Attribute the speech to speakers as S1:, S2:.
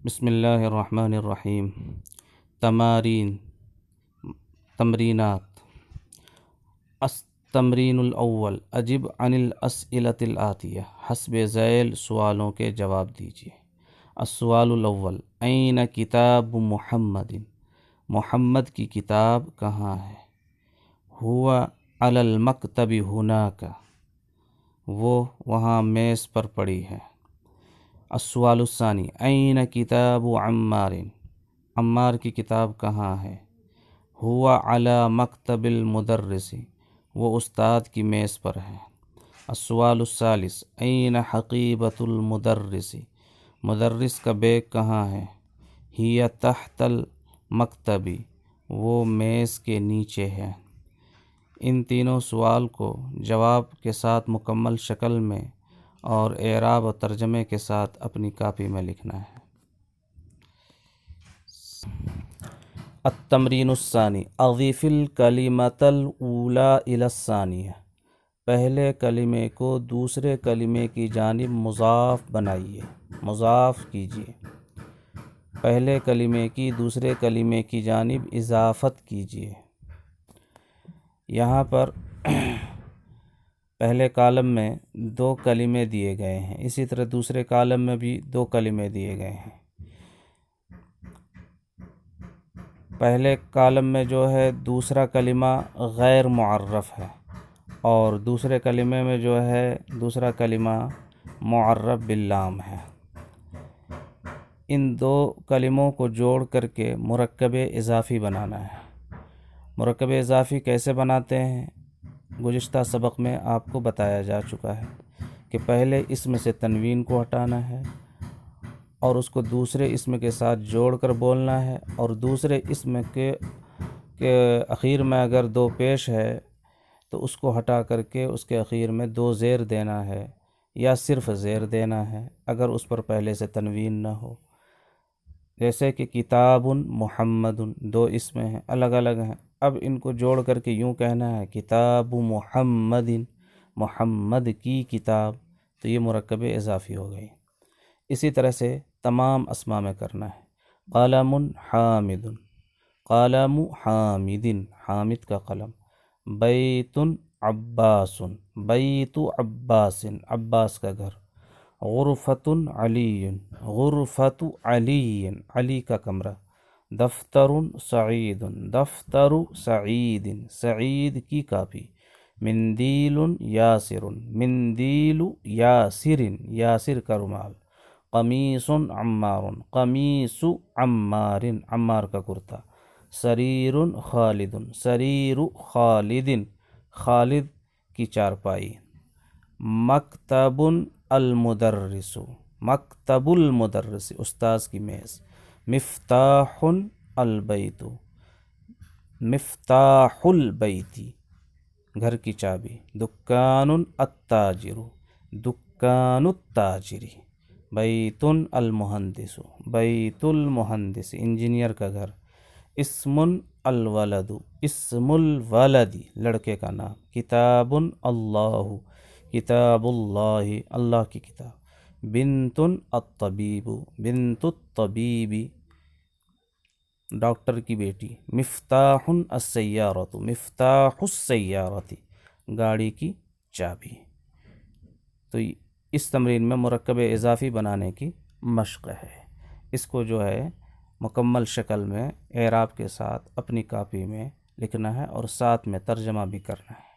S1: بسم اللہ الرحمن الرحیم۔ تمارین، تمرینات۔ التمرین الاول، اجب عن الاسئلة الآتیہ، حسب ذیل سوالوں کے جواب دیجیے۔ السؤال الاول، این کتاب محمد، محمد کی کتاب کہاں ہے؟ هو علی المکتب ہناک، وہ وہاں میز پر پڑی ہے۔ السؤال الثانی، این کتاب عمار، عمار کی کتاب کہاں ہے؟ هو علی مکتب المدرس، وہ استاد کی میز پر ہے۔ السؤال الثالث، این حقیبۃ المدرس، مدرس کا بیگ کہاں ہے؟ ہی تحت المکتب، وہ میز کے نیچے ہے۔ ان تینوں سوال کو جواب کے ساتھ مکمل شکل میں اور اعراب و ترجمے کے ساتھ اپنی کاپی میں لکھنا ہے۔ التمرین الثانی، اضف الکلمۃ الاولی الی الثانیہ، پہلے کلمے کو دوسرے کلمے کی جانب مضاف بنائیے، مضاف کیجیے۔ پہلے کلمے کی دوسرے کلمے کی جانب اضافت کیجیے۔ یہاں پر پہلے کالم میں 2 کلمے دیے گئے ہیں، اسی طرح دوسرے کالم میں بھی 2 کلمے دیے گئے ہیں۔ پہلے کالم میں جو ہے دوسرا کلمہ غیر معرف ہے، اور دوسرے کلمے میں جو ہے دوسرا کلمہ معرف باللام ہے۔ ان 2 کلموں کو جوڑ کر کے مرکب اضافی بنانا ہے۔ مرکب اضافی کیسے بناتے ہیں؟ گزشتہ سبق میں آپ کو بتایا جا چکا ہے کہ پہلے اسم سے تنوین کو ہٹانا ہے اور اس کو دوسرے اسم کے ساتھ جوڑ کر بولنا ہے، اور دوسرے اسم کے اخیر میں اگر 2 پیش ہے تو اس کو ہٹا کر کے اس کے اخیر میں 2 زیر دینا ہے یا صرف زیر دینا ہے اگر اس پر پہلے سے تنوین نہ ہو۔ جیسے کہ کتاب محمد، 2 اسم ہیں، الگ الگ ہیں، اب ان کو جوڑ کر کے یوں کہنا ہے کتاب محمد، محمد کی کتاب، تو یہ مرکب اضافی ہو گئی۔ اسی طرح سے تمام اسماء میں کرنا ہے۔ قلم حامد، قلم حامد، حامد کا قلم۔ بیت عباس، بیت عباس، عباس کا گھر۔ غرفۃ علی، غرفۃ علی، علی کا کمرہ۔ دفتر سعید، دفتر سعید، سعید کی کاپی۔ مندیل یاسر، مندیل یاسر، یاسر کا رومال۔ قمیص عمار، قمیص عمار، عمار کا کرتا۔ سریر خالد، سریر خالد، خالد کی چارپائی۔ مکتب المدرس، مکتب المدرس، استاذ کی میز۔ مفتاح البیت، مفتاح البیت، گھر کی چابی۔ دکان التاجر، دکان التاجر۔ بیت المہندس، بیت المہندس، انجینئر کا گھر۔ اسم الولد، اسم الولد، لڑکے کا نام۔ کتاب اللہ، کتاب اللہ، اللہ کی کتاب۔ بنت الطبیب، بنت الطبیب، ڈاکٹر کی بیٹی۔ مفتاح السیارۃ، مفتاح السیارۃ، گاڑی کی چابی۔ تو اس تمرین میں مرکب اضافی بنانے کی مشق ہے۔ اس کو جو ہے مکمل شکل میں اعراب کے ساتھ اپنی کاپی میں لکھنا ہے اور ساتھ میں ترجمہ بھی کرنا ہے۔